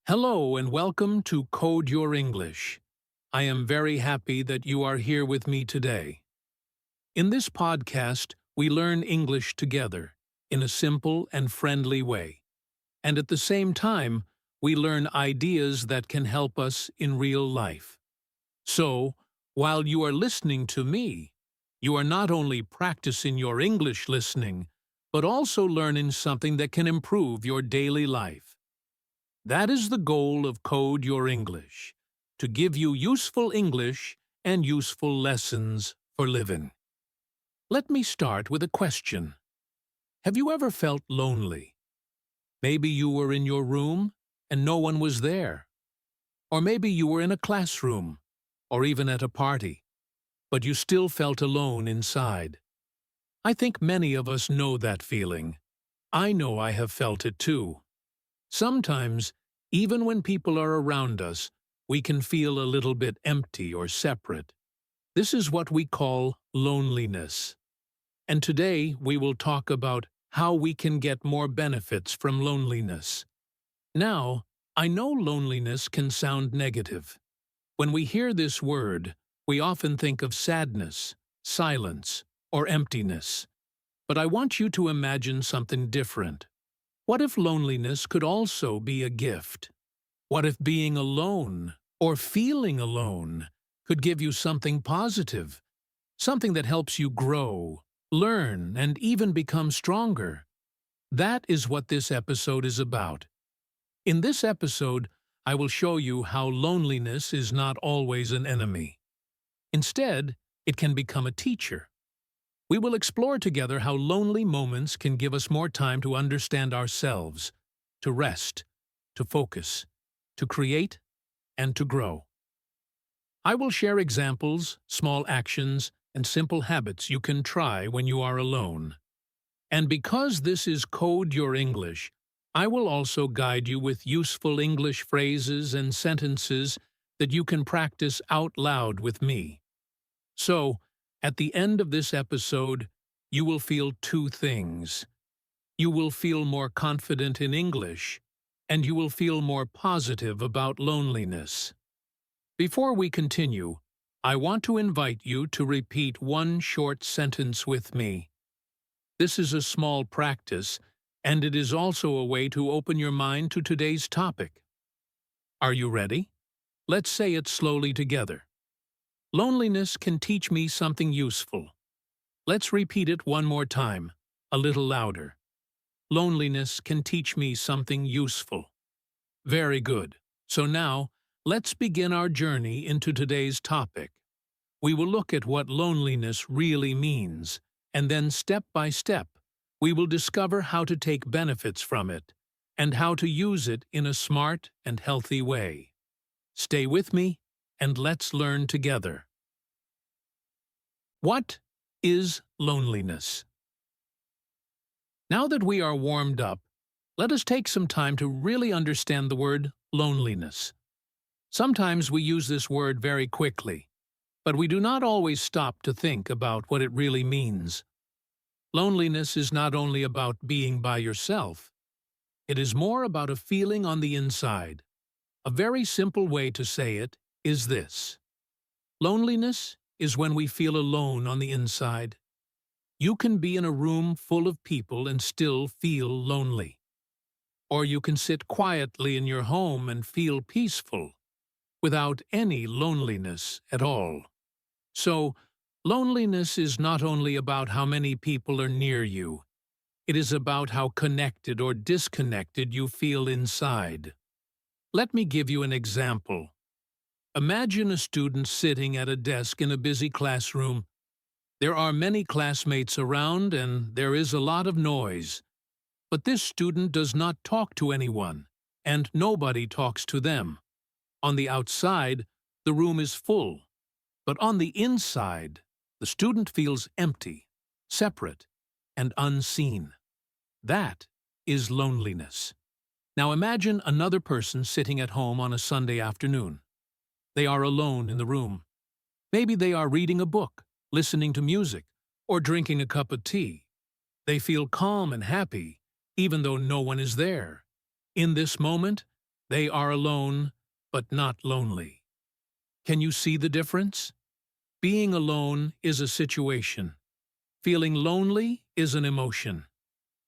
Hello and welcome to Code Your English. I am very happy that you are here with me today. In this podcast, we learn English together in a simple and friendly way. And at the same time, we learn ideas that can help us in real life. So, while you are listening to me, you are not only practicing your English listening, but also learning something that can improve your daily life. That is the goal of Code Your English, to give you useful English and useful lessons for living. Let me start with a question. Have you ever felt lonely? Maybe you were in your room and no one was there. Or maybe you were in a classroom, or even at a party, but you still felt alone inside. I think many of us know that feeling. I know I have felt it too. Sometimes, even when people are around us, we can feel a little bit empty or separate. This is what we call loneliness. And today we will talk about how we can get more benefits from loneliness. Now, I know loneliness can sound negative. When we hear this word, we often think of sadness, silence, or emptiness. But I want you to imagine something different. What if loneliness could also be a gift? What if being alone, or feeling alone, could give you something positive? Something that helps you grow, learn, and even become stronger? That is what this episode is about. In this episode, I will show you how loneliness is not always an enemy. Instead, it can become a teacher. We will explore together how lonely moments can give us more time to understand ourselves, to rest, to focus, to create, and to grow. I will share examples, small actions, and simple habits you can try when you are alone. And because this is Code Your English, I will also guide you with useful English phrases and sentences that you can practice out loud with me. So, at the end of this episode, you will feel two things. You will feel more confident in English, and you will feel more positive about loneliness. Before we continue, I want to invite you to repeat one short sentence with me. This is a small practice, and it is also a way to open your mind to today's topic. Are you ready? Let's say it slowly together. Loneliness can teach me something useful. Let's repeat it one more time, a little louder. Loneliness can teach me something useful. Very good. So now, let's begin our journey into today's topic. We will look at what loneliness really means, and then step by step, we will discover how to take benefits from it, and how to use it in a smart and healthy way. Stay with me, and let's learn together. What is loneliness? Now that we are warmed up, let us take some time to really understand the word loneliness. Sometimes we use this word very quickly, but we do not always stop to think about what it really means. Loneliness is not only about being by yourself. It is more about a feeling on the inside. A very simple way to say it is this. Loneliness is when we feel alone on the inside. You can be in a room full of people and still feel lonely. Or you can sit quietly in your home and feel peaceful, without any loneliness at all. So, loneliness is not only about how many people are near you. It is about how connected or disconnected you feel inside. Let me give you an example. Imagine a student sitting at a desk in a busy classroom. There are many classmates around and there is a lot of noise. But this student does not talk to anyone, and nobody talks to them. On the outside, the room is full. But on the inside, the student feels empty, separate, and unseen. That is loneliness. Now imagine another person sitting at home on a Sunday afternoon. They are alone in the room. Maybe they are reading a book, listening to music, or drinking a cup of tea. They feel calm and happy, even though no one is there. In this moment, They are alone, but not lonely. Can you see the difference? Being alone is a situation. Feeling lonely is an emotion.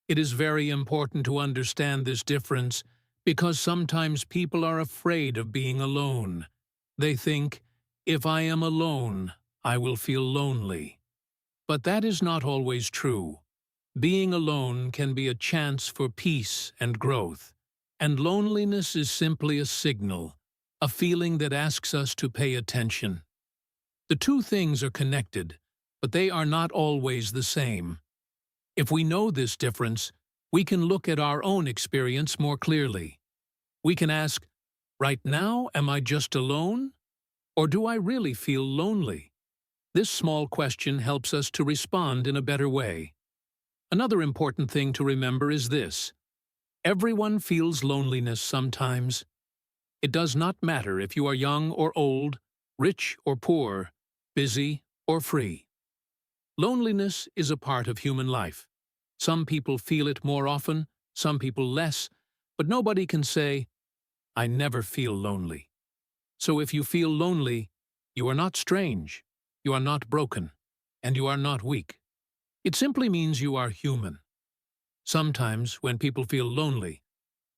It is very important to understand this difference because sometimes people are afraid of being alone. They think, if I am alone, I will feel lonely. But that is not always true. Being alone can be a chance for peace and growth, and loneliness is simply a signal, a feeling that asks us to pay attention. The two things are connected, but they are not always the same. If we know this difference, we can look at our own experience more clearly. We can ask, right now, am I just alone? Or do I really feel lonely? This small question helps us to respond in a better way. Another important thing to remember is this. Everyone feels loneliness sometimes. It does not matter if you are young or old, rich or poor, busy or free. Loneliness is a part of human life. Some people feel it more often, some people less, but nobody can say, I never feel lonely. So if you feel lonely, you are not strange, you are not broken, and you are not weak. It simply means you are human. Sometimes, when people feel lonely,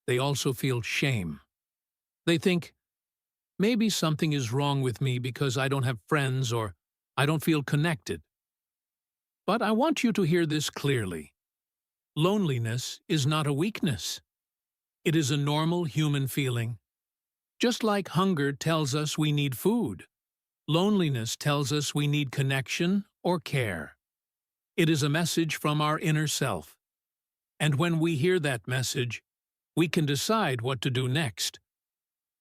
they also feel shame. They think, maybe something is wrong with me because I don't have friends or I don't feel connected. But I want you to hear this clearly. Loneliness is not a weakness. It is a normal human feeling. Just like hunger tells us we need food, loneliness tells us we need connection or care. It is a message from our inner self. And when we hear that message, we can decide what to do next.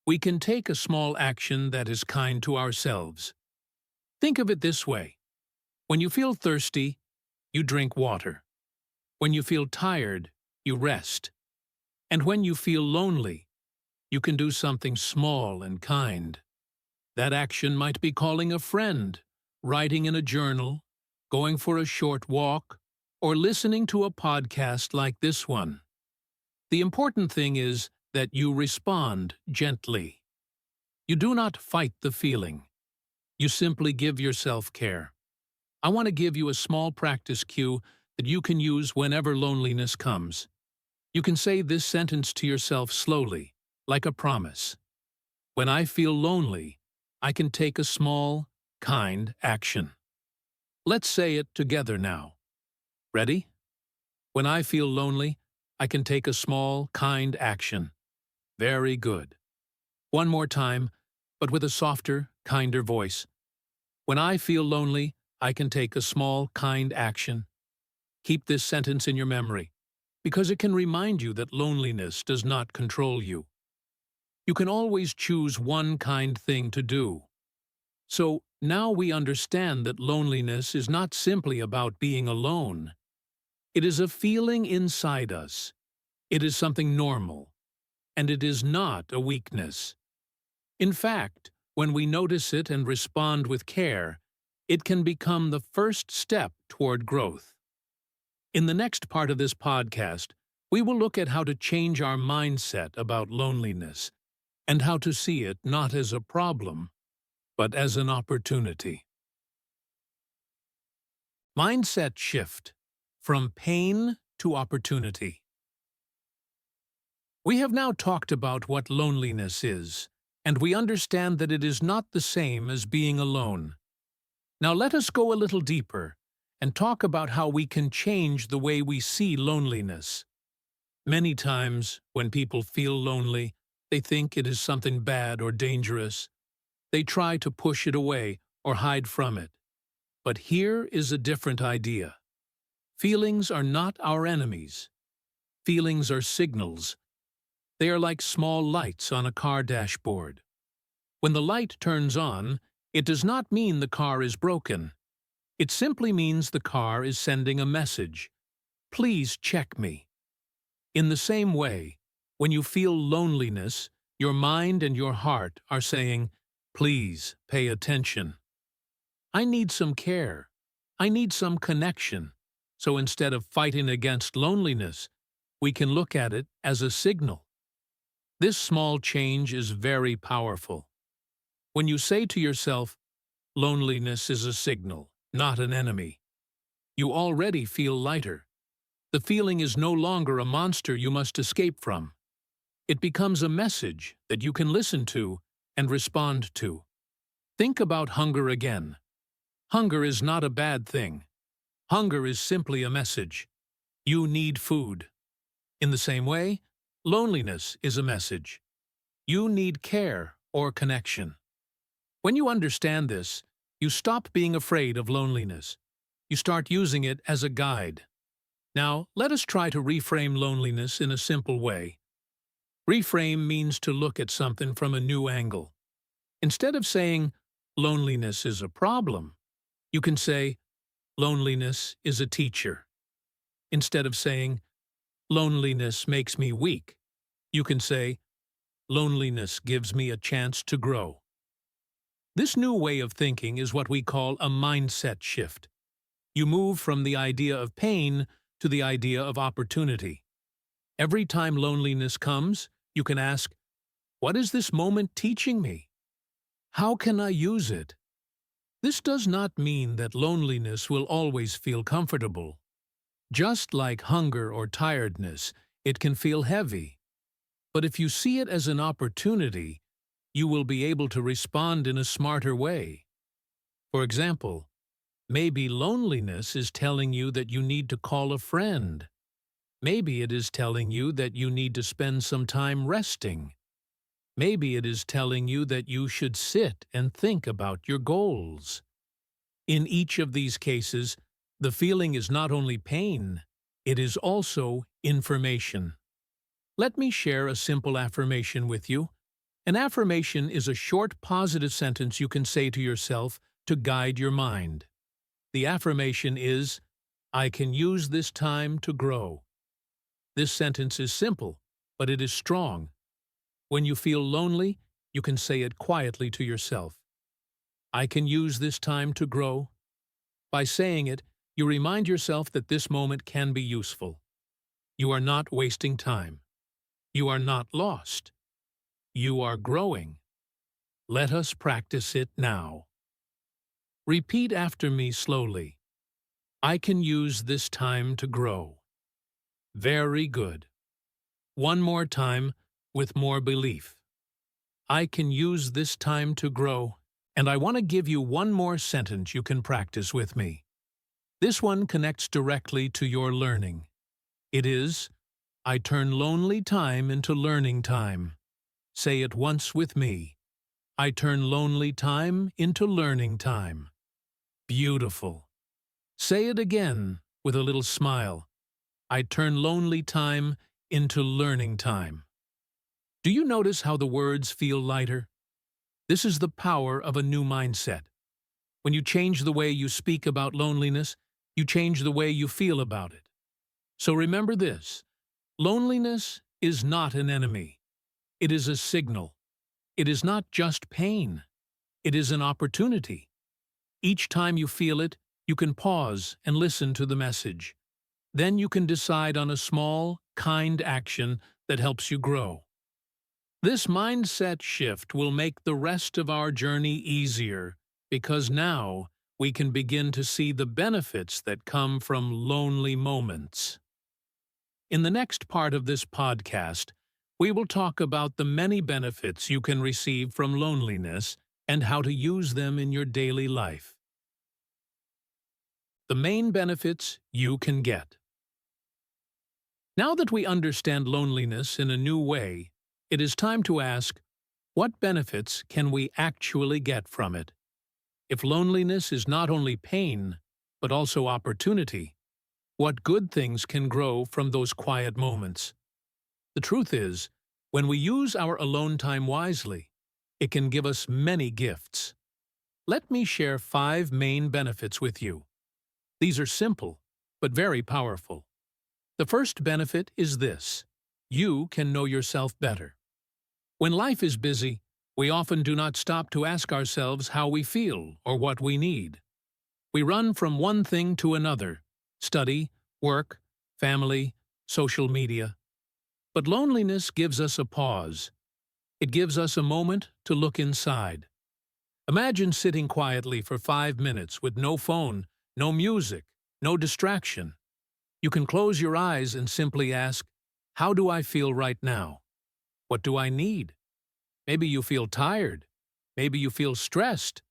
We can take a small action that is kind to ourselves. Think of it this way. When you feel thirsty, you drink water. When you feel tired, you rest. And when you feel lonely, you can do something small and kind. That action might be calling a friend, writing in a journal, going for a short walk, or listening to a podcast like this one. The important thing is that you respond gently. You do not fight the feeling. You simply give yourself care. I want to give you a small practice cue that you can use whenever loneliness comes. You can say this sentence to yourself slowly, like a promise. When I feel lonely, I can take a small, kind action. Let's say it together now. Ready? When I feel lonely, I can take a small, kind action. Very good. One more time, but with a softer, kinder voice. When I feel lonely, I can take a small, kind action. Keep this sentence in your memory, because it can remind you that loneliness does not control you. You can always choose one kind thing to do. So now we understand that loneliness is not simply about being alone. It is a feeling inside us. It is something normal, and it is not a weakness. In fact, when we notice it and respond with care, it can become the first step toward growth. In the next part of this podcast, we will look at how to change our mindset about loneliness and how to see it not as a problem, but as an opportunity. Mindset shift from pain to opportunity. We have now talked about what loneliness is, and we understand that it is not the same as being alone. Now let us go a little deeper and talk about how we can change the way we see loneliness. Many times, when people feel lonely, they think it is something bad or dangerous. They try to push it away or hide from it. But here is a different idea. Feelings are not our enemies. Feelings are signals. They are like small lights on a car dashboard. When the light turns on, it does not mean the car is broken. It simply means the car is sending a message. Please check me. In the same way, when you feel loneliness, your mind and your heart are saying, please pay attention. I need some care. I need some connection. So instead of fighting against loneliness, we can look at it as a signal. This small change is very powerful. When you say to yourself, loneliness is a signal, not an enemy, you already feel lighter. The feeling is no longer a monster you must escape from. It becomes a message that you can listen to and respond to. Think about hunger again. Hunger is not a bad thing. Hunger is simply a message. You need food. In the same way, loneliness is a message. You need care or connection. When you understand this, you stop being afraid of loneliness. You start using it as a guide. Now, let us try to reframe loneliness in a simple way. Reframe means to look at something from a new angle. Instead of saying, loneliness is a problem, you can say, loneliness is a teacher. Instead of saying, loneliness makes me weak, you can say, loneliness gives me a chance to grow. This new way of thinking is what we call a mindset shift. You move from the idea of pain to the idea of opportunity. Every time loneliness comes, you can ask, what is this moment teaching me? How can I use it? This does not mean that loneliness will always feel comfortable. Just like hunger or tiredness, it can feel heavy. But if you see it as an opportunity, you will be able to respond in a smarter way. For example, maybe loneliness is telling you that you need to call a friend. Maybe it is telling you that you need to spend some time resting. Maybe it is telling you that you should sit and think about your goals. In each of these cases, the feeling is not only pain, it is also information. Let me share a simple affirmation with you. An affirmation is a short positive sentence you can say to yourself to guide your mind. The affirmation is, I can use this time to grow. This sentence is simple, but it is strong. When you feel lonely, you can say it quietly to yourself. I can use this time to grow. By saying it, you remind yourself that this moment can be useful. You are not wasting time. You are not lost. You are growing. Let us practice it now. Repeat after me slowly. I can use this time to grow. Very good. One more time, with more belief. I can use this time to grow, and I want to give you one more sentence you can practice with me. This one connects directly to your learning. It is, I turn lonely time into learning time. Say it once with me. I turn lonely time into learning time. Beautiful. Say it again with a little smile. I turn lonely time into learning time. Do you notice how the words feel lighter? This is the power of a new mindset. When you change the way you speak about loneliness, you change the way you feel about it. So remember this, loneliness is not an enemy. It is a signal. It is not just pain. It is an opportunity. Each time you feel it, you can pause and listen to the message. Then you can decide on a small, kind action that helps you grow. This mindset shift will make the rest of our journey easier because now we can begin to see the benefits that come from lonely moments. In the next part of this podcast, we will talk about the many benefits you can receive from loneliness and how to use them in your daily life. The main benefits you can get. Now that we understand loneliness in a new way, it is time to ask, what benefits can we actually get from it? If loneliness is not only pain, but also opportunity, what good things can grow from those quiet moments? The truth is, when we use our alone time wisely, it can give us many gifts. Let me share 5 main benefits with you. These are simple, but very powerful. The first benefit is this: you can know yourself better. When life is busy, we often do not stop to ask ourselves how we feel or what we need. We run from one thing to another: study, work, family, social media. But loneliness gives us a pause. It gives us a moment to look inside. Imagine sitting quietly for 5 minutes with no phone, no music, no distraction. You can close your eyes and simply ask, "How do I feel right now? What do I need?" Maybe you feel tired. Maybe you feel stressed.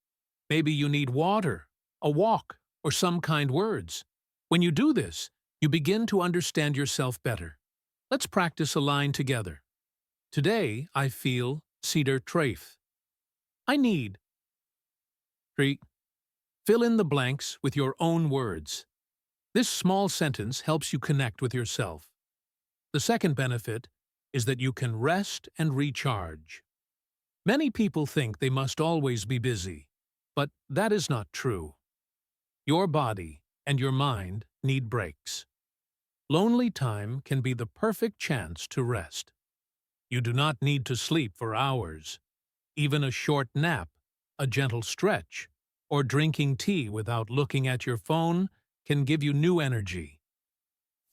Maybe you need water, a walk, or some kind words. When you do this, you begin to understand yourself better. Let's practice a line together. Today, I feel cedar trafe. I need tree. Fill in the blanks with your own words. This small sentence helps you connect with yourself. The second benefit is that you can rest and recharge. Many people think they must always be busy, but that is not true. Your body and your mind need breaks. Lonely time can be the perfect chance to rest. You do not need to sleep for hours. Even a short nap, a gentle stretch, or drinking tea without looking at your phone can give you new energy.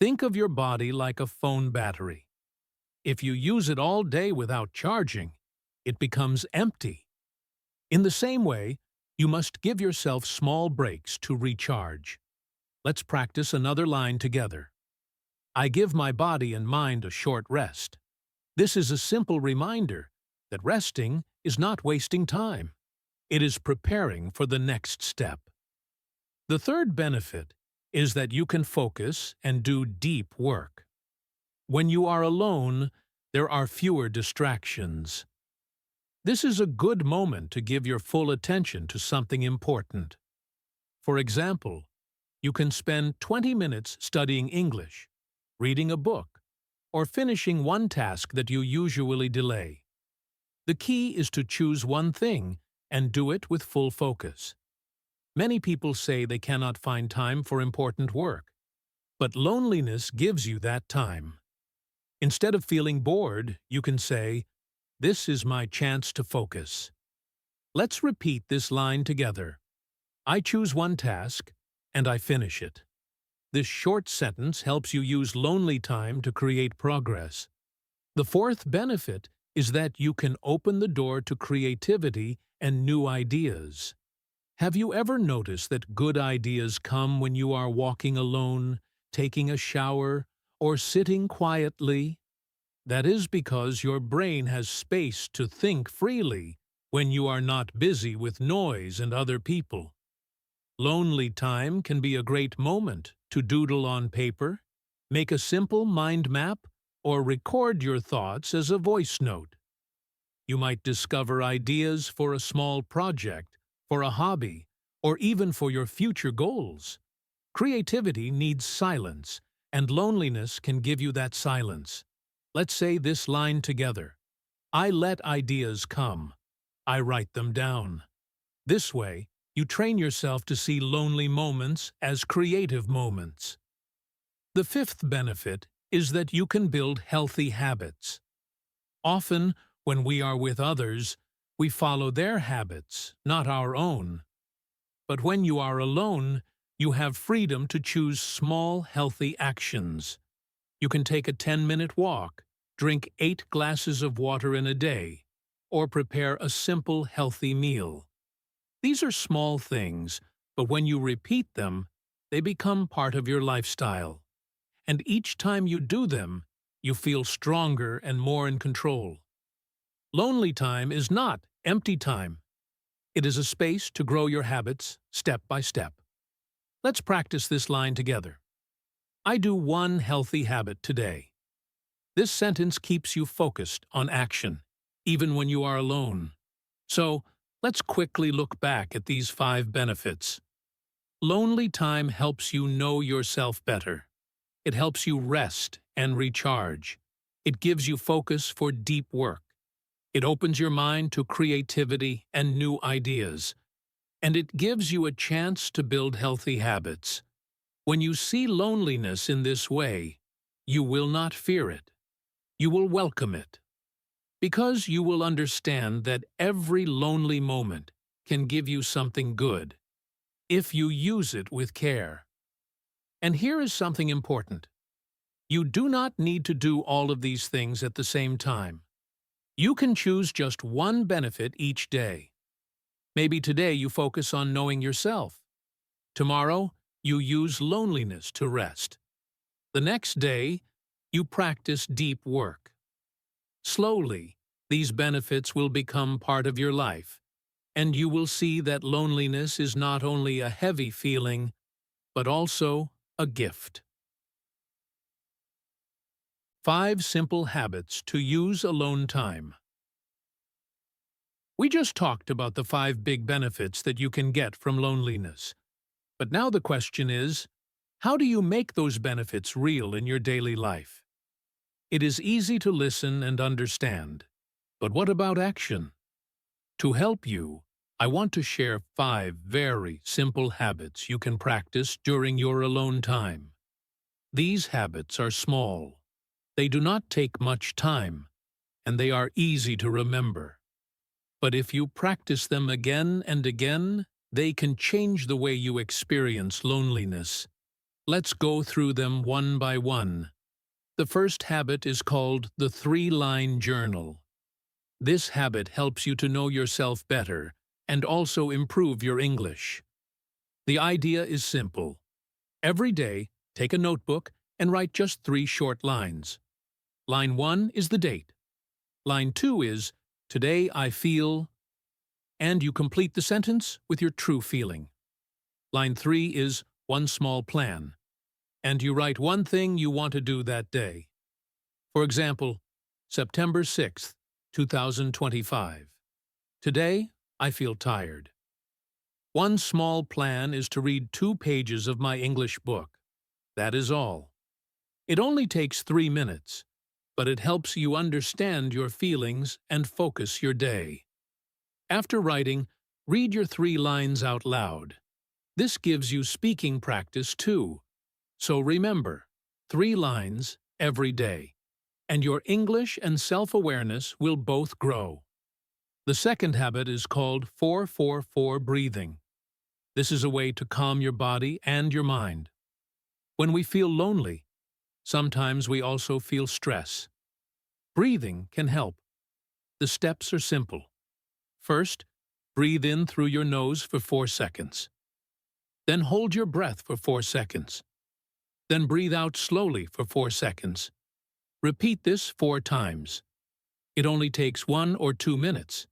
Think of your body like a phone battery. If you use it all day without charging, it becomes empty. In the same way, you must give yourself small breaks to recharge. Let's practice another line together. I give my body and mind a short rest. This is a simple reminder that resting is not wasting time. It is preparing for the next step. The third benefit is that you can focus and do deep work. When you are alone, there are fewer distractions. This is a good moment to give your full attention to something important. For example, you can spend 20 minutes studying English, reading a book, or finishing one task that you usually delay. The key is to choose one thing and do it with full focus. Many people say they cannot find time for important work, but loneliness gives you that time. Instead of feeling bored, you can say, "This is my chance to focus." Let's repeat this line together. I choose one task, and I finish it. This short sentence helps you use lonely time to create progress. The fourth benefit is that you can open the door to creativity and new ideas. Have you ever noticed that good ideas come when you are walking alone, taking a shower, or sitting quietly? That is because your brain has space to think freely when you are not busy with noise and other people. Lonely time can be a great moment to doodle on paper, make a simple mind map, or record your thoughts as a voice note. You might discover ideas for a small project, for a hobby, or even for your future goals. Creativity needs silence, and loneliness can give you that silence. Let's say this line together. I let ideas come. I write them down. This way, you train yourself to see lonely moments as creative moments. The fifth benefit is that you can build healthy habits. Often, when we are with others, we follow their habits, not our own. But when you are alone, you have freedom to choose small, healthy actions. You can take a 10-minute walk, drink 8 glasses of water in a day, or prepare a simple, healthy meal. These are small things, but when you repeat them, they become part of your lifestyle. And each time you do them, you feel stronger and more in control. Lonely time is not empty time. It is a space to grow your habits step by step. Let's practice this line together. I do one healthy habit today. This sentence keeps you focused on action, even when you are alone. So, let's quickly look back at these 5 benefits. Lonely time helps you know yourself better. It helps you rest and recharge. It gives you focus for deep work. It opens your mind to creativity and new ideas. And it gives you a chance to build healthy habits. When you see loneliness in this way, you will not fear it. You will welcome it. Because you will understand that every lonely moment can give you something good, if you use it with care. And here is something important. You do not need to do all of these things at the same time. You can choose just one benefit each day. Maybe today you focus on knowing yourself. Tomorrow, you use loneliness to rest. The next day, you practice deep work. Slowly, these benefits will become part of your life, and you will see that loneliness is not only a heavy feeling, but also a gift. 5 simple habits to use alone time. We just talked about the 5 big benefits that you can get from loneliness. But now the question is, how do you make those benefits real in your daily life? It is easy to listen and understand, but what about action? To help you, I want to share 5 very simple habits you can practice during your alone time. These habits are small. They do not take much time, and they are easy to remember. But if you practice them again and again, they can change the way you experience loneliness. Let's go through them one by one. The first habit is called the 3-line journal. This habit helps you to know yourself better and also improve your English. The idea is simple. Every day, take a notebook and write just 3 short lines. Line 1 is the date. Line 2 is, today I feel, and you complete the sentence with your true feeling. Line 3 is one small plan, and you write one thing you want to do that day. For example, September 6th, 2025. Today, I feel tired. One small plan is to read 2 pages of my English book. That is all. It only takes 3 minutes, but it helps you understand your feelings and focus your day. After writing, read your 3 lines out loud. This gives you speaking practice too. So remember, 3 lines every day, and your English and self-awareness will both grow. The second habit is called 4-4-4 breathing. This is a way to calm your body and your mind. When we feel lonely, sometimes we also feel stress. Breathing can help. The steps are simple. First, breathe in through your nose for 4 seconds. Then hold your breath for 4 seconds. Then breathe out slowly for 4 seconds. Repeat this 4 times. It only takes 1 or 2 minutes,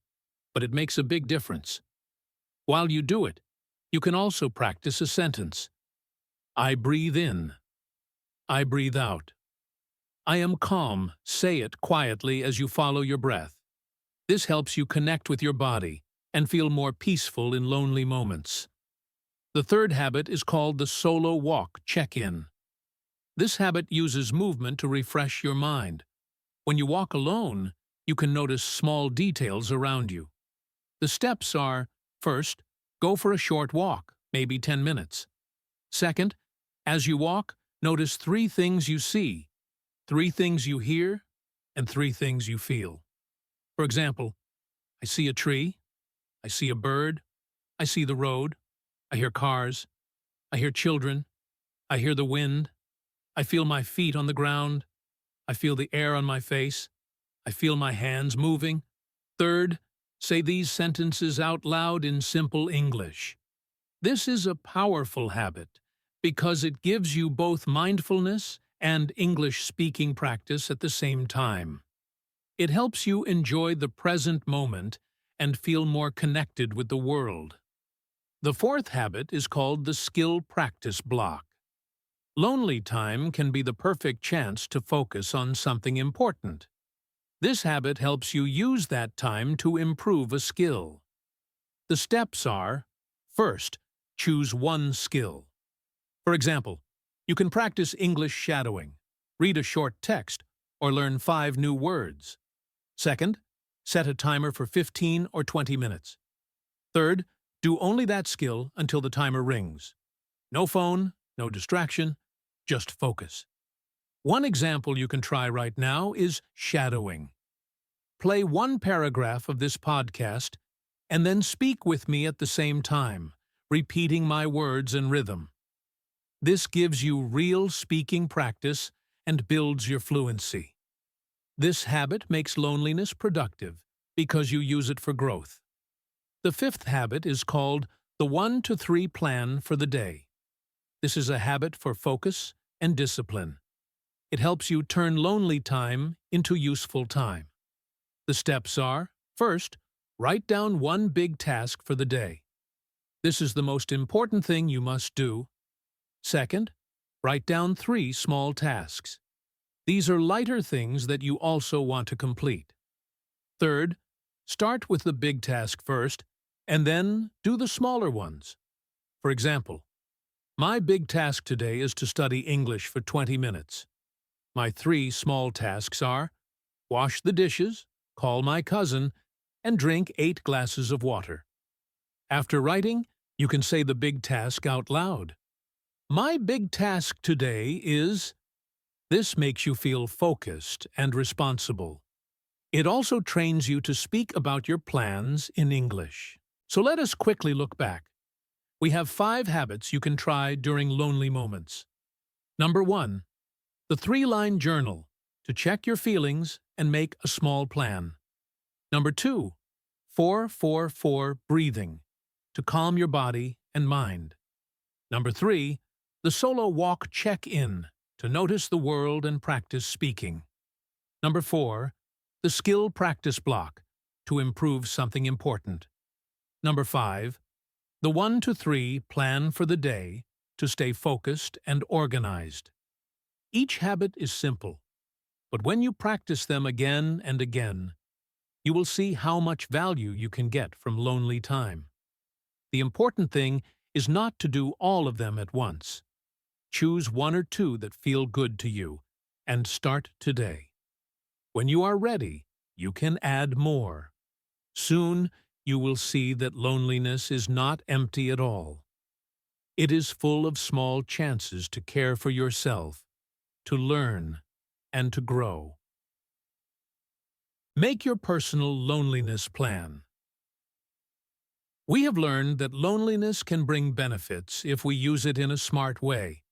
but it makes a big difference. While you do it, you can also practice a sentence. I breathe in. I breathe out. I am calm. Say it quietly as you follow your breath. This helps you connect with your body and feel more peaceful in lonely moments. The third habit is called the solo walk check-in. This habit uses movement to refresh your mind. When you walk alone, you can notice small details around you. The steps are, first, go for a short walk, maybe 10 minutes. Second, as you walk, notice 3 things you see, 3 things you hear, and 3 things you feel. For example, I see a tree, I see a bird, I see the road, I hear cars, I hear children, I hear the wind, I feel my feet on the ground, I feel the air on my face, I feel my hands moving. Third, say these sentences out loud in simple English. This is a powerful habit because it gives you both mindfulness and English speaking practice at the same time. It helps you enjoy the present moment and feel more connected with the world. The fourth habit is called the skill practice block. Lonely time can be the perfect chance to focus on something important. This habit helps you use that time to improve a skill. The steps are, first, choose one skill. For example, you can practice English shadowing, read a short text, or learn 5 new words. Second, set a timer for 15 or 20 minutes. Third, do only that skill until the timer rings. No phone, no distraction, just focus. One example you can try right now is shadowing. Play 1 paragraph of this podcast and then speak with me at the same time, repeating my words and rhythm. This gives you real speaking practice and builds your fluency. This habit makes loneliness productive because you use it for growth. The fifth habit is called the 1 to 3 plan for the day. This is a habit for focus and discipline. It helps you turn lonely time into useful time. The steps are, first, write down one big task for the day. This is the most important thing you must do. Second, write down 3 small tasks. These are lighter things that you also want to complete. Third, start with the big task first, and then do the smaller ones. For example, my big task today is to study English for 20 minutes. My 3 small tasks are wash the dishes, call my cousin, and drink 8 glasses of water. After writing, you can say the big task out loud. My big task today is... This makes you feel focused and responsible. It also trains you to speak about your plans in English. So let us quickly look back. We have 5 habits you can try during lonely moments. Number 1, the 3-line journal, to check your feelings and make a small plan. Number 2, 4-4-4 breathing, to calm your body and mind. Number 3, the solo walk check-in, to notice the world and practice speaking. Number 4, the skill practice block, to improve something important. Number 5, the 1 to 3 plan for the day, to stay focused and organized. Each habit is simple, but when you practice them again and again, you will see how much value you can get from lonely time. The important thing is not to do all of them at once. Choose 1 or 2 that feel good to you, and start today. When you are ready, you can add more. Soon, you will see that loneliness is not empty at all. It is full of small chances to care for yourself, to learn, and to grow. Make your personal loneliness plan. We have learned that loneliness can bring benefits if we use it in a smart way.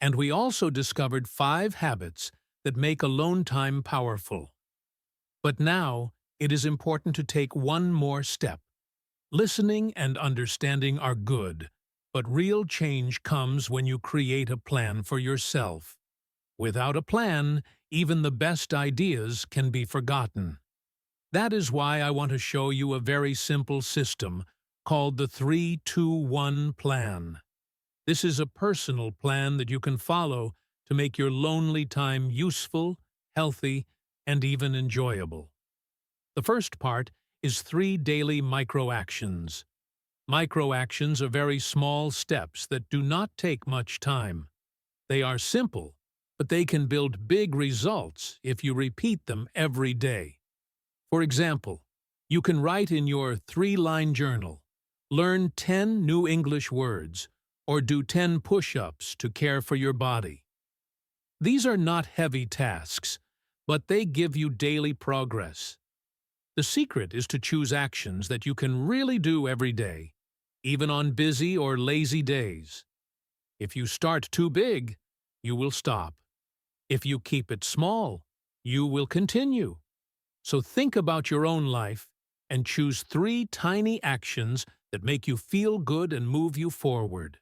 And we also discovered 5 habits that make alone time powerful. But now, it is important to take one more step. Listening and understanding are good, but real change comes when you create a plan for yourself. Without a plan, even the best ideas can be forgotten. That is why I want to show you a very simple system called the 3-2-1 plan. This is a personal plan that you can follow to make your lonely time useful, healthy, and even enjoyable. The first part is 3 daily micro-actions. Micro-actions are very small steps that do not take much time. They are simple, but they can build big results if you repeat them every day. For example, you can write in your 3-line journal, learn 10 new English words, or do 10 push-ups to care for your body. These are not heavy tasks, but they give you daily progress. The secret is to choose actions that you can really do every day, even on busy or lazy days. If you start too big, you will stop. If you keep it small, you will continue. So think about your own life and choose 3 tiny actions that make you feel good and move you forward.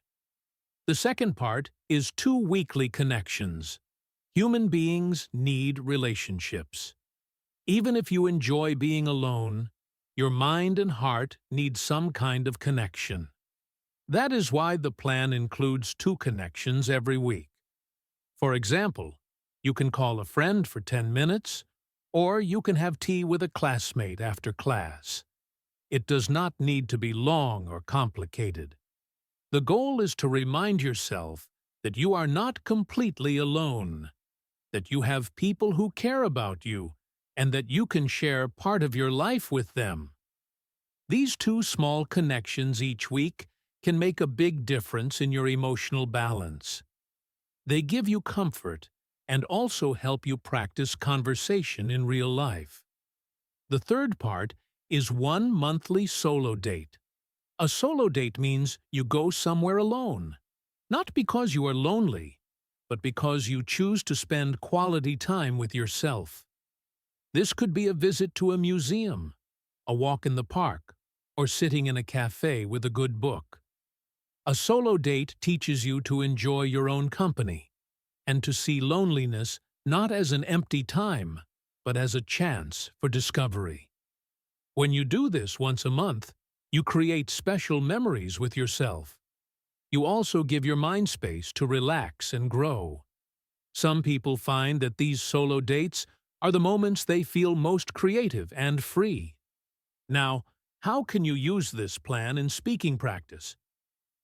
The second part is 2 weekly connections. Human beings need relationships. Even if you enjoy being alone, your mind and heart need some kind of connection. That is why the plan includes 2 connections every week. For example, you can call a friend for 10 minutes, or you can have tea with a classmate after class. It does not need to be long or complicated. The goal is to remind yourself that you are not completely alone, that you have people who care about you, and that you can share part of your life with them. These 2 small connections each week can make a big difference in your emotional balance. They give you comfort and also help you practice conversation in real life. The third part is 1 monthly solo date. A solo date means you go somewhere alone, not because you are lonely, but because you choose to spend quality time with yourself. This could be a visit to a museum, a walk in the park, or sitting in a cafe with a good book. A solo date teaches you to enjoy your own company and to see loneliness not as an empty time, but as a chance for discovery. When you do this once a month, you create special memories with yourself. You also give your mind space to relax and grow. Some people find that these solo dates are the moments they feel most creative and free. Now, how can you use this plan in speaking practice?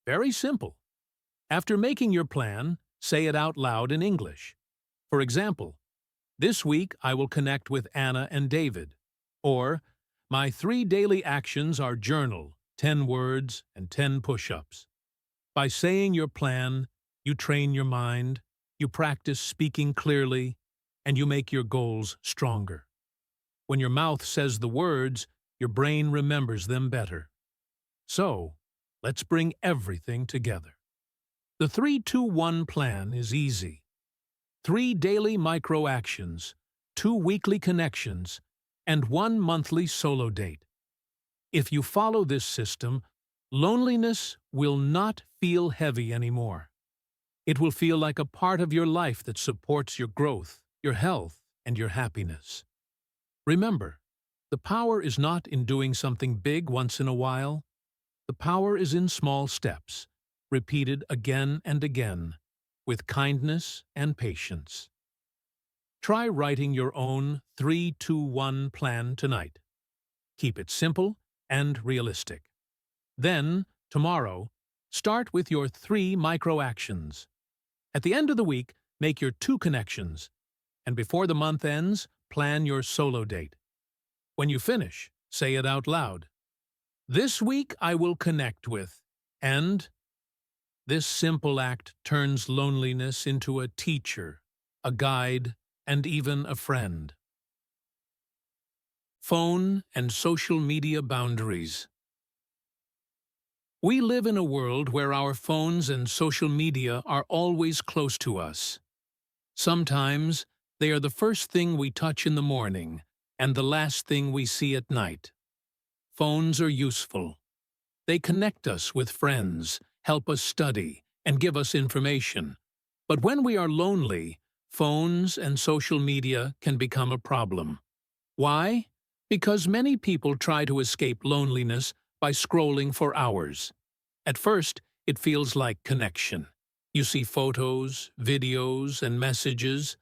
Very simple. After making your plan, say it out loud in English. For example, this week I will connect with Anna and David. Or, my 3 daily actions are journal, 10 words, and 10 push-ups. By saying your plan, you train your mind, you practice speaking clearly, and you make your goals stronger. When your mouth says the words, your brain remembers them better. So, let's bring everything together. The 3-2-1 plan is easy. 3 daily micro-actions, 2 weekly connections, and 1 monthly solo date. If you follow this system, loneliness will not feel heavy anymore. It will feel like a part of your life that supports your growth, your health, and your happiness. Remember, the power is not in doing something big once in a while. The power is in small steps, repeated again and again, with kindness and patience. Try writing your own 3-2-1 plan tonight. Keep it simple and realistic. Then, tomorrow, start with your 3 micro-actions. At the end of the week, make your 2 connections. And before the month ends, plan your solo date. When you finish, say it out loud. This week I will connect with, and this simple act turns loneliness into a teacher, a guide, and even a friend. Phone and social media boundaries. We live in a world where our phones and social media are always close to us. Sometimes they are the first thing we touch in the morning and the last thing we see at night. Phones are useful. They connect us with friends, help us study, and give us information. But when we are lonely, phones and social media can become a problem. Why? Because many people try to escape loneliness by scrolling for hours. At first, it feels like connection. You see photos, videos, and messages,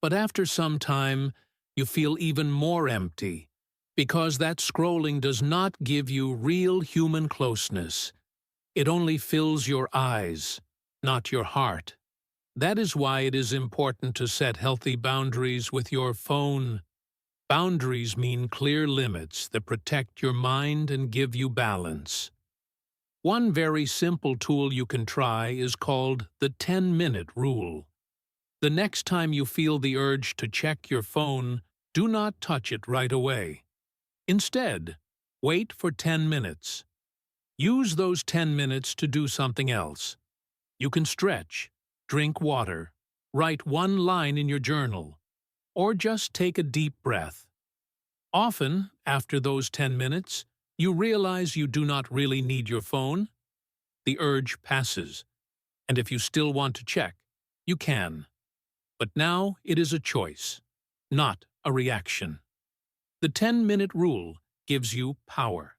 but after some time, you feel even more empty, because that scrolling does not give you real human closeness. It only fills your eyes, not your heart. That is why it is important to set healthy boundaries with your phone. Boundaries mean clear limits that protect your mind and give you balance. One very simple tool you can try is called the 10-minute rule. The next time you feel the urge to check your phone, do not touch it right away. Instead, wait for 10 minutes. Use those 10 minutes to do something else. You can stretch, drink water, write 1 line in your journal, or just take a deep breath. Often, after those 10 minutes, you realize you do not really need your phone. The urge passes, and if you still want to check, you can. But now it is a choice, not a reaction. The 10-minute rule gives you power.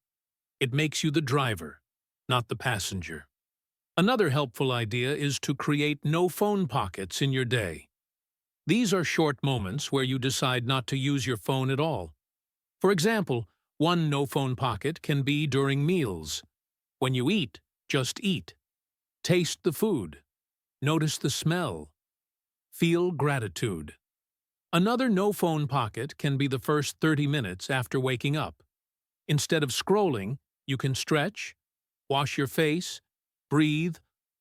It makes you the driver, not the passenger. Another helpful idea is to create no phone pockets in your day. These are short moments where you decide not to use your phone at all. For example, one no-phone pocket can be during meals. When you eat, just eat. Taste the food. Notice the smell. Feel gratitude. Another no-phone pocket can be the first 30 minutes after waking up. Instead of scrolling, you can stretch, wash your face, breathe,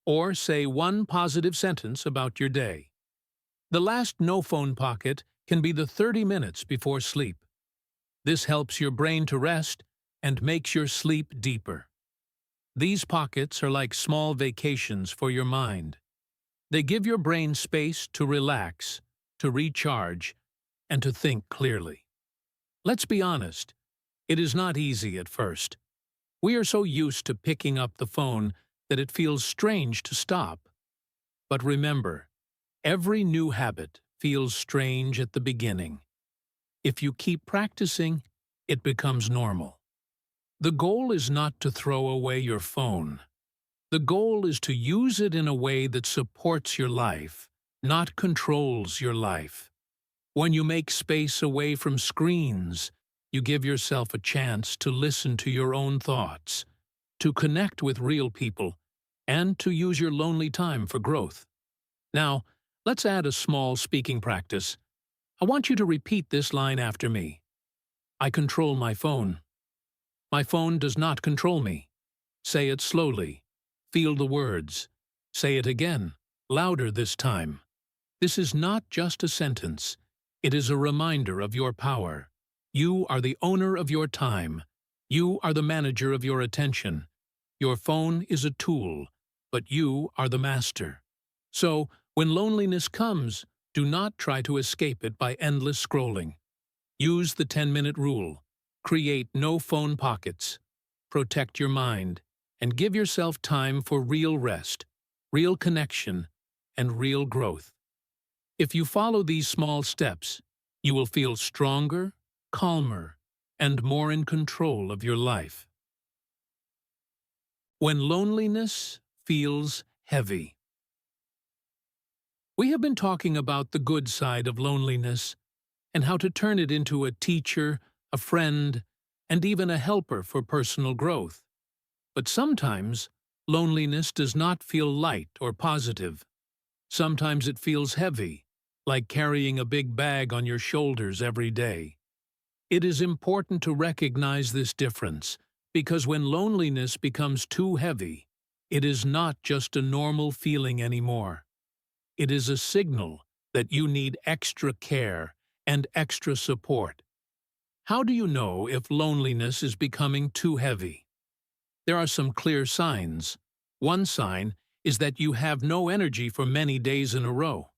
or say 1 positive sentence about your day. The last no-phone pocket can be the 30 minutes before sleep. This helps your brain to rest and makes your sleep deeper. These pockets are like small vacations for your mind. They give your brain space to relax, to recharge, and to think clearly. Let's be honest, it is not easy at first. We are so used to picking up the phone that it feels strange to stop. But remember, every new habit feels strange at the beginning. If you keep practicing, it becomes normal. The goal is not to throw away your phone. The goal is to use it in a way that supports your life, not controls your life. When you make space away from screens, you give yourself a chance to listen to your own thoughts, to connect with real people, and to use your lonely time for growth. Now, let's add a small speaking practice. I want you to repeat this line after me. I control my phone. My phone does not control me. Say it slowly. Feel the words. Say it again, louder this time. This is not just a sentence. It is a reminder of your power. You are the owner of your time. You are the manager of your attention. Your phone is a tool, but you are the master. So, when loneliness comes, do not try to escape it by endless scrolling. Use the 10-minute rule. Create no phone pockets. Protect your mind, and give yourself time for real rest, real connection, and real growth. If you follow these small steps, you will feel stronger, calmer, and more in control of your life. When loneliness feels heavy. We have been talking about the good side of loneliness and how to turn it into a teacher, a friend, and even a helper for personal growth. But sometimes, loneliness does not feel light or positive. Sometimes it feels heavy, like carrying a big bag on your shoulders every day. It is important to recognize this difference, because when loneliness becomes too heavy, it is not just a normal feeling anymore. It is a signal that you need extra care and extra support. How do you know if loneliness is becoming too heavy? There are some clear signs. One sign is that you have no energy for many days in a row.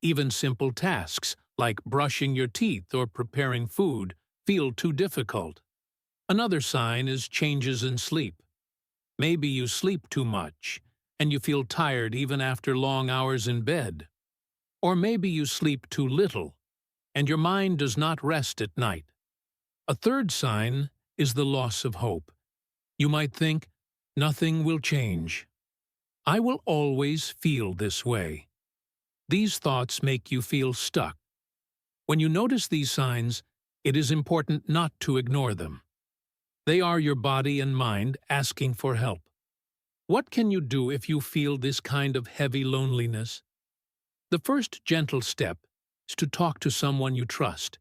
Even simple tasks, like brushing your teeth or preparing food, feel too difficult. Another sign is changes in sleep. Maybe you sleep too much, and you feel tired even after long hours in bed. Or maybe you sleep too little, and your mind does not rest at night. A third sign is the loss of hope. You might think, nothing will change. I will always feel this way. These thoughts make you feel stuck. When you notice these signs, it is important not to ignore them. They are your body and mind asking for help. What can you do if you feel this kind of heavy loneliness? The first gentle step is to talk to someone you trust.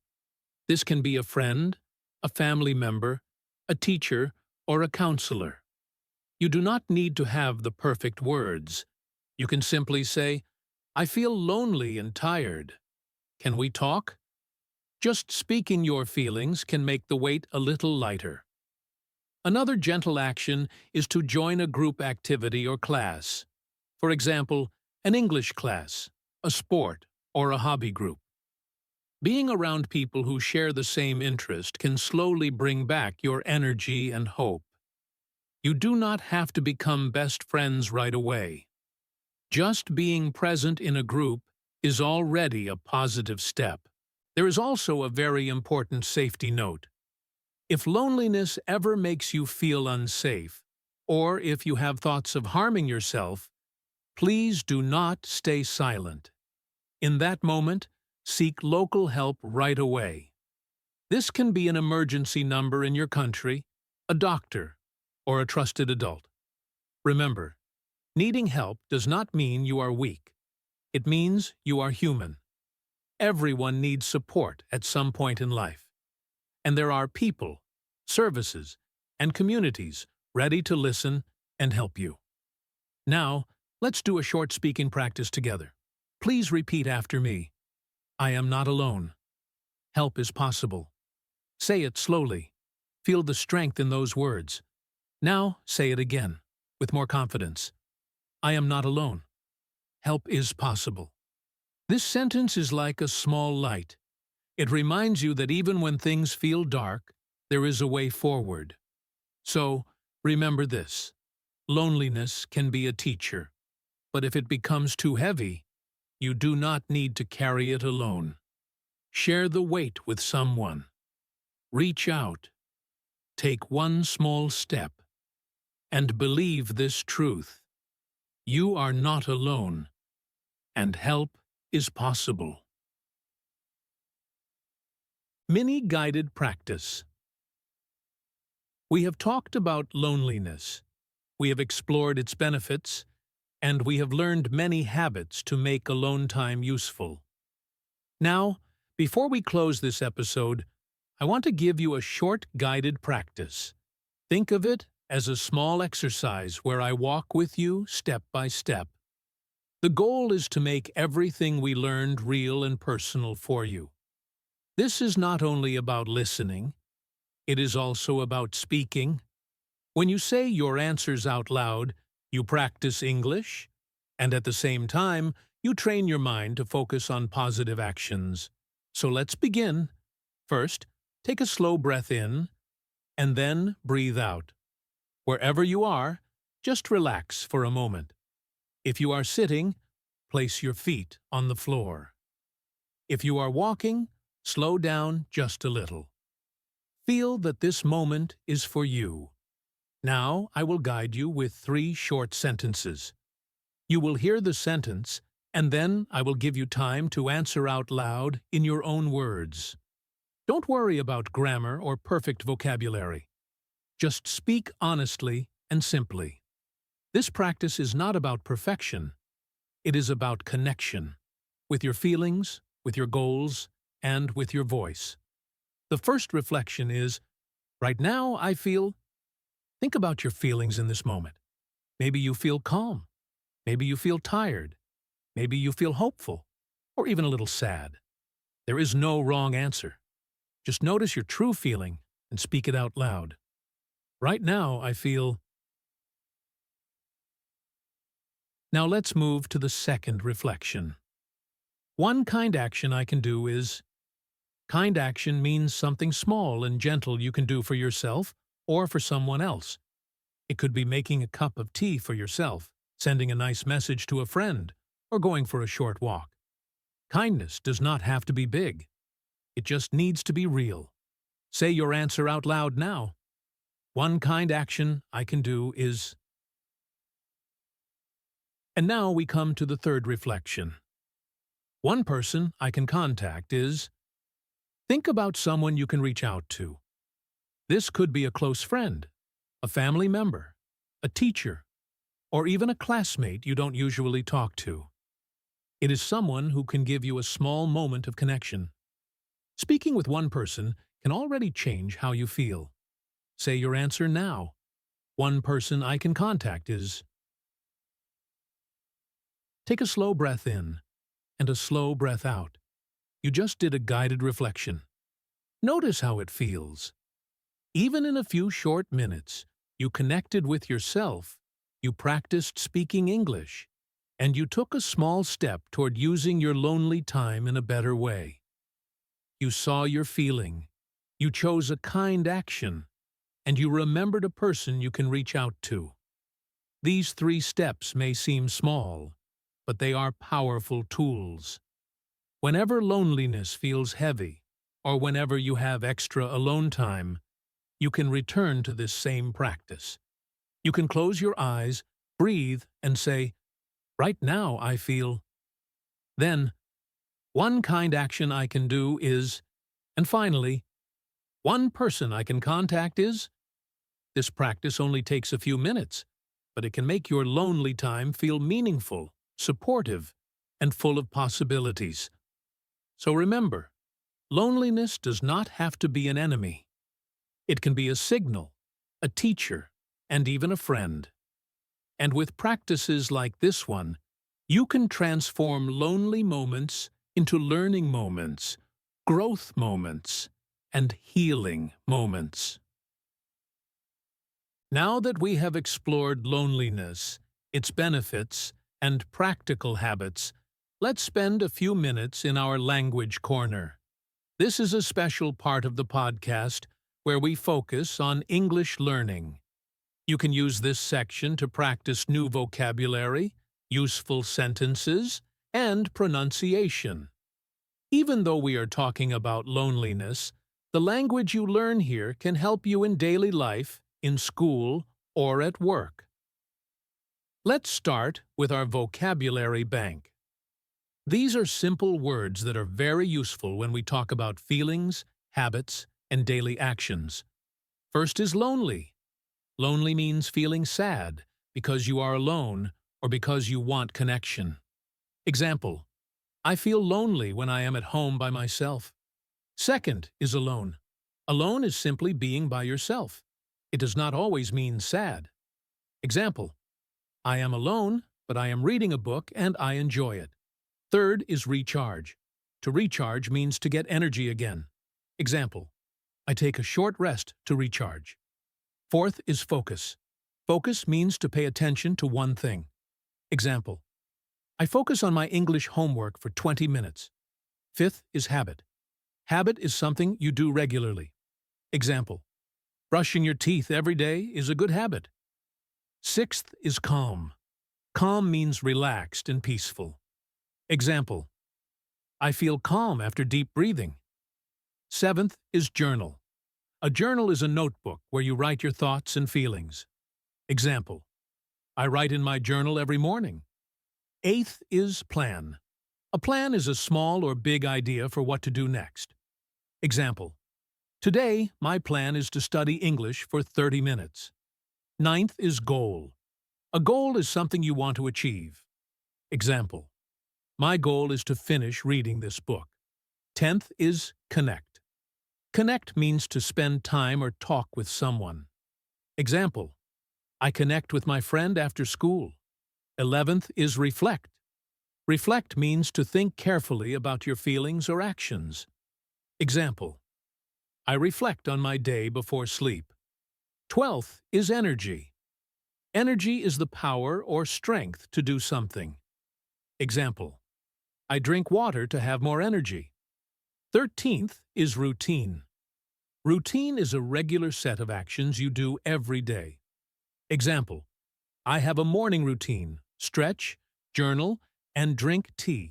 This can be a friend, a family member, a teacher, or a counselor. You do not need to have the perfect words. You can simply say, I feel lonely and tired. Can we talk? Just speaking your feelings can make the weight a little lighter. Another gentle action is to join a group activity or class. For example, an English class, a sport, or a hobby group. Being around people who share the same interest can slowly bring back your energy and hope. You do not have to become best friends right away. Just being present in a group is already a positive step. There is also a very important safety note. If loneliness ever makes you feel unsafe, or if you have thoughts of harming yourself, please do not stay silent. In that moment, seek local help right away. This can be an emergency number in your country, a doctor, or a trusted adult. Remember, needing help does not mean you are weak. It means you are human. Everyone needs support at some point in life. And there are people, services, and communities ready to listen and help you. Now, let's do a short speaking practice together. Please repeat after me. I am not alone. Help is possible. Say it slowly. Feel the strength in those words. Now, say it again, with more confidence. I am not alone. help is possible. This sentence is like a small light. It reminds you that even when things feel dark, there is a way forward. So, remember this. Loneliness can be a teacher, but if it becomes too heavy, you do not need to carry it alone. Share the weight with someone. Reach out. Take one small step. And believe this truth. You are not alone, and help is possible. Mini guided practice. We have talked about loneliness. We have explored its benefits, and we have learned many habits to make alone time useful. Now, before we close this episode, I want to give you a short guided practice. Think of it as a small exercise where I walk with you step by step. The goal is to make everything we learned real and personal for you. This is not only about listening, it is also about speaking. When you say your answers out loud, you practice English, and at the same time, you train your mind to focus on positive actions. So let's begin. First, take a slow breath in, and then breathe out. Wherever you are, just relax for a moment. If you are sitting, place your feet on the floor. If you are walking, slow down just a little. Feel that this moment is for you. Now I will guide you with 3 short sentences. You will hear the sentence, and then I will give you time to answer out loud in your own words. Don't worry about grammar or perfect vocabulary. Just speak honestly and simply. This practice is not about perfection. It is about connection, with your feelings, with your goals, and with your voice. The first reflection is, right now I feel. Think about your feelings in this moment. Maybe you feel calm. Maybe you feel tired. Maybe you feel hopeful, or even a little sad. There is no wrong answer. Just notice your true feeling and speak it out loud. Right now, I feel. Now let's move to the second reflection. One kind action I can do is. Kind action means something small and gentle you can do for yourself or for someone else. It could be making a cup of tea for yourself, sending a nice message to a friend, or going for a short walk. Kindness does not have to be big. It just needs to be real. Say your answer out loud now. One kind action I can do is. And now we come to the third reflection. One person I can contact is. Think about someone you can reach out to. This could be a close friend, a family member, a teacher, or even a classmate you don't usually talk to. It is someone who can give you a small moment of connection. Speaking with one person can already change how you feel. Say your answer now. One person I can contact is. Take a slow breath in and a slow breath out. You just did a guided reflection. Notice how it feels. Even in a few short minutes, you connected with yourself, you practiced speaking English, and you took a small step toward using your lonely time in a better way. You saw your feeling, you chose a kind action, and you remembered a person you can reach out to. These 3 steps may seem small, but they are powerful tools. Whenever loneliness feels heavy, or whenever you have extra alone time, you can return to this same practice. You can close your eyes, breathe, and say, right now I feel. Then, one kind action I can do is, and finally, one person I can contact is. This practice only takes a few minutes, but it can make your lonely time feel meaningful, supportive, and full of possibilities. So remember, loneliness does not have to be an enemy. It can be a signal, a teacher, and even a friend. And with practices like this one, you can transform lonely moments into learning moments, growth moments, and healing moments. Now that we have explored loneliness, its benefits, and practical habits, let's spend a few minutes in our language corner. This is a special part of the podcast where we focus on English learning. You can use this section to practice new vocabulary, useful sentences, and pronunciation. Even though we are talking about loneliness, the language you learn here can help you in daily life, in school, or at work. Let's start with our vocabulary bank. These are simple words that are very useful when we talk about feelings, habits, and daily actions. First is lonely. Lonely means feeling sad because you are alone or because you want connection. Example: I feel lonely when I am at home by myself. Second is alone. Alone is simply being by yourself. It does not always mean sad. Example: I am alone, but I am reading a book and I enjoy it. Third is recharge. To recharge means to get energy again. Example: I take a short rest to recharge. Fourth is focus. Focus means to pay attention to one thing. Example: I focus on my English homework for 20 minutes. Fifth is habit. Habit is something you do regularly. Example: brushing your teeth every day is a good habit. Sixth is calm. Calm means relaxed and peaceful. Example: I feel calm after deep breathing. Seventh is journal. A journal is a notebook where you write your thoughts and feelings. Example: I write in my journal every morning. Eighth is plan. A plan is a small or big idea for what to do next. Example: today, my plan is to study English for 30 minutes. Ninth is goal. A goal is something you want to achieve. Example: my goal is to finish reading this book. 10th is connect. Connect means to spend time or talk with someone. Example: I connect with my friend after school. 11th is reflect. Reflect means to think carefully about your feelings or actions. Example: I reflect on my day before sleep. 12th is energy. Energy is the power or strength to do something. Example: I drink water to have more energy. 13th is routine. Routine is a regular set of actions you do every day. Example: I have a morning routine: stretch, journal, and drink tea.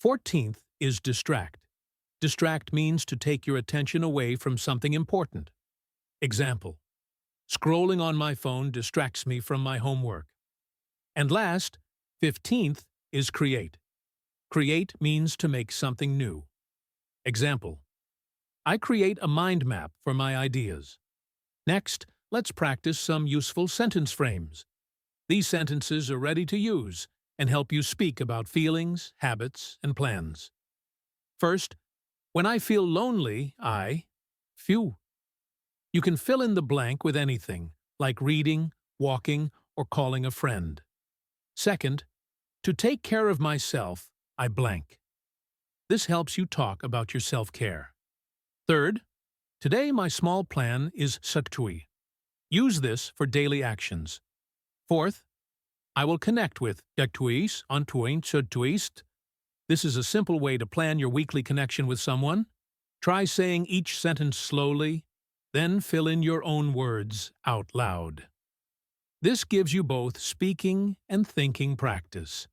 14th is distract. Distract means to take your attention away from something important. Example: scrolling on my phone distracts me from my homework. And last, 15th is create. Create means to make something new. Example: I create a mind map for my ideas. Next, let's practice some useful sentence frames. These sentences are ready to use and help you speak about feelings, habits, and plans. First, when I feel lonely, Phew. You can fill in the blank with anything, like reading, walking, or calling a friend. Second, to take care of myself, I blank. This helps you talk about your self-care. Third, today my small plan is saktui. Use this for daily actions. Fourth, I will connect with yaktuis on tuin sudtuist. This is a simple way to plan your weekly connection with someone. Try saying each sentence slowly, then fill in your own words out loud. This gives you both speaking and thinking practice.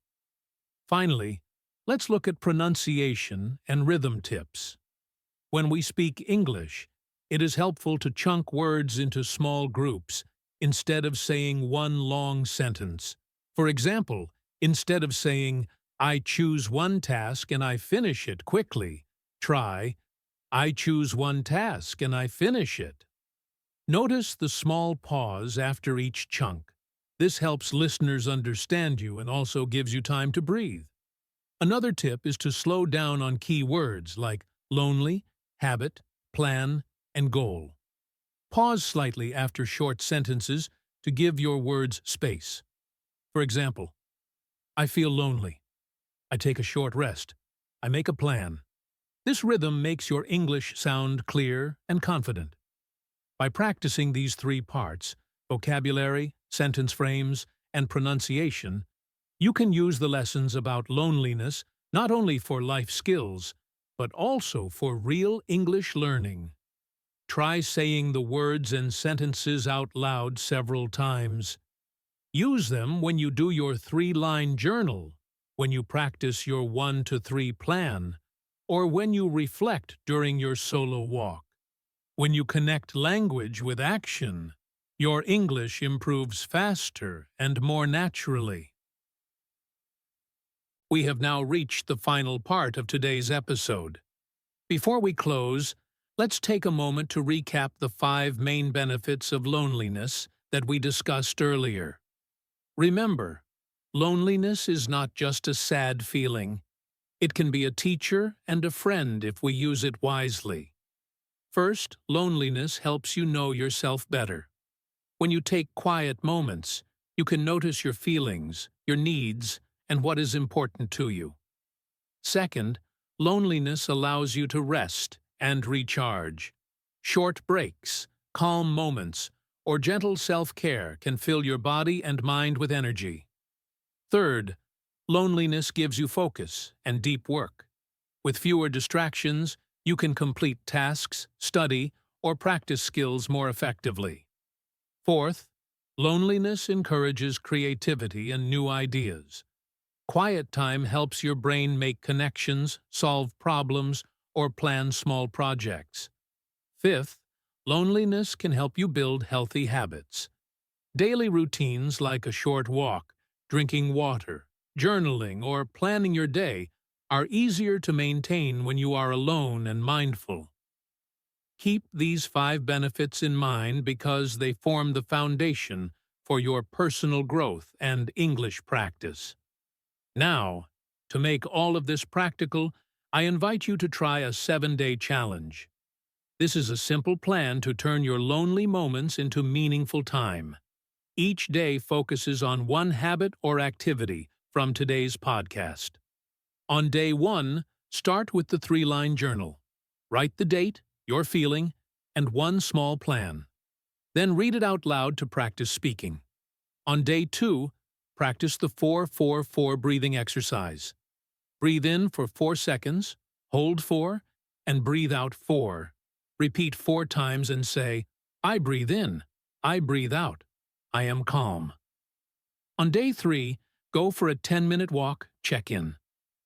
Finally, let's look at pronunciation and rhythm tips. When we speak English, it is helpful to chunk words into small groups instead of saying one long sentence. For example, instead of saying, I choose one task and I finish it quickly, try, I choose one task and I finish it. Notice the small pause after each chunk. This helps listeners understand you and also gives you time to breathe. Another tip is to slow down on key words like lonely, habit, plan, and goal. Pause slightly after short sentences to give your words space. For example, I feel lonely. I take a short rest. I make a plan. This rhythm makes your English sound clear and confident. By practicing these three parts, vocabulary, sentence frames, and pronunciation, You can use the lessons about loneliness not only for life skills, but also for real English learning. Try saying the words and sentences out loud several times. Use them when you do your 3-line journal, when you practice your 1 to 3 plan, or when you reflect during your solo walk. When you connect language with action, your English improves faster and more naturally. We have now reached the final part of today's episode. Before we close, let's take a moment to recap the 5 main benefits of loneliness that we discussed earlier. Remember, loneliness is not just a sad feeling. It can be a teacher and a friend if we use it wisely. First, loneliness helps you know yourself better. When you take quiet moments, you can notice your feelings, your needs, and what is important to you. Second, loneliness allows you to rest and recharge. Short breaks, calm moments, or gentle self-care can fill your body and mind with energy. Third, loneliness gives you focus and deep work. With fewer distractions, you can complete tasks, study, or practice skills more effectively. Fourth, loneliness encourages creativity and new ideas. Quiet time helps your brain make connections, solve problems, or plan small projects. Fifth, loneliness can help you build healthy habits. Daily routines like a short walk, drinking water, journaling, or planning your day are easier to maintain when you are alone and mindful. Keep these 5 benefits in mind because they form the foundation for your personal growth and English practice. Now, to make all of this practical, I invite you to try a 7-day challenge. This is a simple plan to turn your lonely moments into meaningful time. Each day focuses on one habit or activity from today's podcast. On day 1, start with the 3-line journal. Write the date, your feeling, and one small plan. Then read it out loud to practice speaking. On day 2, practice the 4-4-4 breathing exercise. Breathe in for 4 seconds, hold 4, and breathe out 4. Repeat 4 times and say, I breathe in, I breathe out, I am calm. On day 3, go for a 10-minute walk, check in.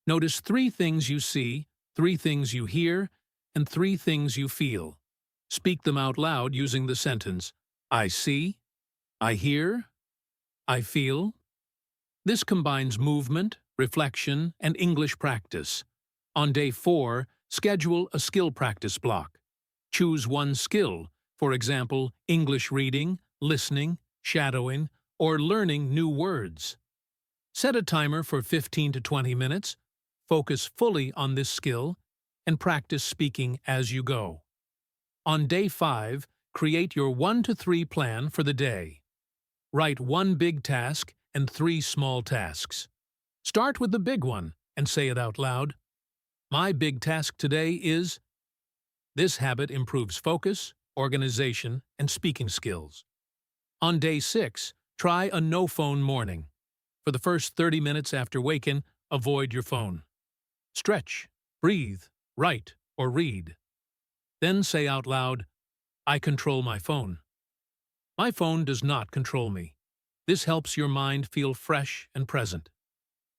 Notice 3 things you see, 3 things you hear, and 3 things you feel. Speak them out loud using the sentence, I see, I hear, I feel. This combines movement, reflection, and English practice. On day 4, schedule a skill practice block. Choose one skill, for example, English reading, listening, shadowing, or learning new words. Set a timer for 15 to 20 minutes, focus fully on this skill, and practice speaking as you go. On day 5, create your 1 to 3 plan for the day. Write 1 big task and 3 small tasks. Start with the big one and say it out loud. My big task today is... This habit improves focus, organization, and speaking skills. On day 6, try a no-phone morning. For the first 30 minutes after waking, avoid your phone. Stretch, breathe, write, or read. Then say out loud, I control my phone. My phone does not control me. This helps your mind feel fresh and present.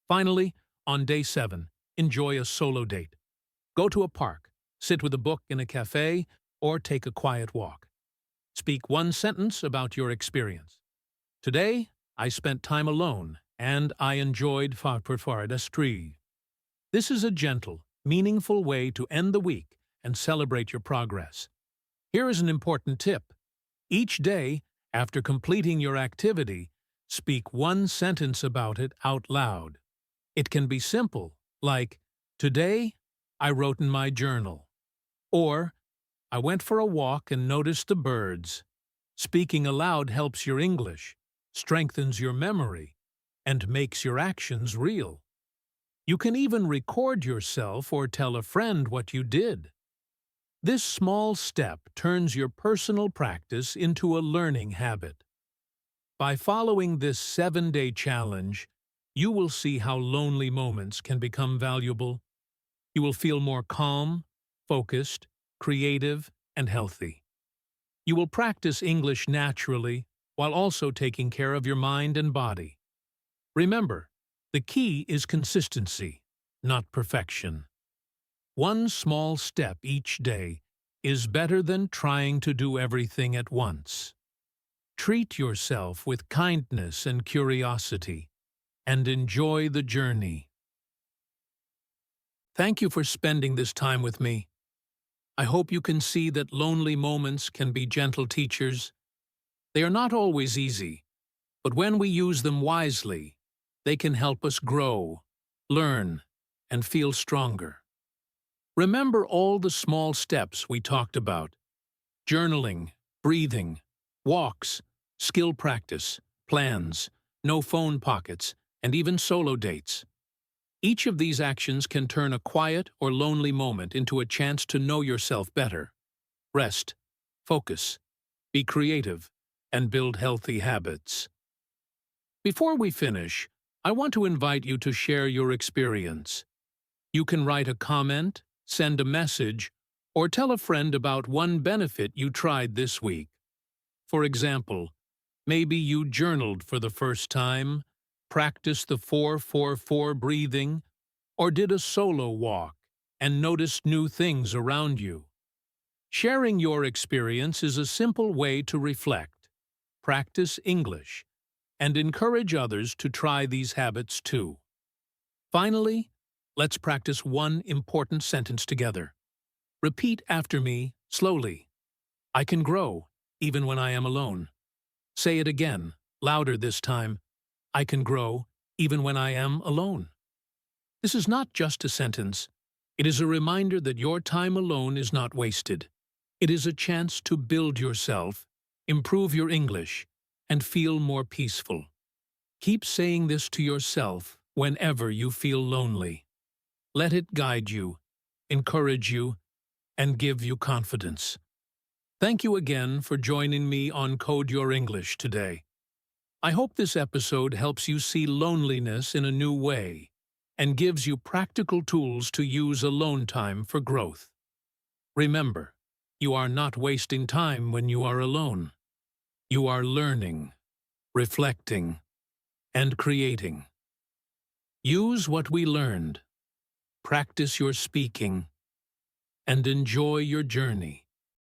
Finally, on day 7, enjoy a solo date. Go to a park, sit with a book in a cafe, or take a quiet walk. Speak 1 sentence about your experience. Today, I spent time alone, and I enjoyed Farpurfaradastri. This is a gentle, meaningful way to end the week and celebrate your progress. Here is an important tip. Each day, after completing your activity, speak 1 sentence about it out loud. It can be simple, like, Today, I wrote in my journal. Or, I went for a walk and noticed the birds. Speaking aloud helps your English, strengthens your memory, and makes your actions real. You can even record yourself or tell a friend what you did. This small step turns your personal practice into a learning habit. By following this 7-day challenge, you will see how lonely moments can become valuable. You will feel more calm, focused, creative, and healthy. You will practice English naturally while also taking care of your mind and body. Remember, the key is consistency, not perfection. One small step each day is better than trying to do everything at once. Treat yourself with kindness and curiosity, and enjoy the journey. Thank you for spending this time with me. I hope you can see that lonely moments can be gentle teachers. They are not always easy, but when we use them wisely, they can help us grow, learn, and feel stronger. Remember all the small steps we talked about: journaling, breathing, walks, skill practice, plans, no phone pockets, and even solo dates. Each of these actions can turn a quiet or lonely moment into a chance to know yourself better. Rest, focus, be creative, and build healthy habits. Before we finish, I want to invite you to share your experience. You can write a comment, send a message, or tell a friend about one benefit you tried this week. For example, maybe you journaled for the first time, practiced the 4-4-4 breathing, or did a solo walk and noticed new things around you. Sharing your experience is a simple way to reflect, practice English, and encourage others to try these habits too. Finally, let's practice one important sentence together. Repeat after me slowly. I can grow, even when I am alone. Say it again, louder this time. I can grow, even when I am alone. This is not just a sentence. It is a reminder that your time alone is not wasted. It is a chance to build yourself, improve your English, and feel more peaceful. Keep saying this to yourself whenever you feel lonely. Let it guide you, encourage you, and give you confidence. Thank you again for joining me on Code Your English today. I hope this episode helps you see loneliness in a new way and gives you practical tools to use alone time for growth. Remember, you are not wasting time when you are alone. You are learning, reflecting, and creating. Use what we learned, practice your speaking, and enjoy your journey.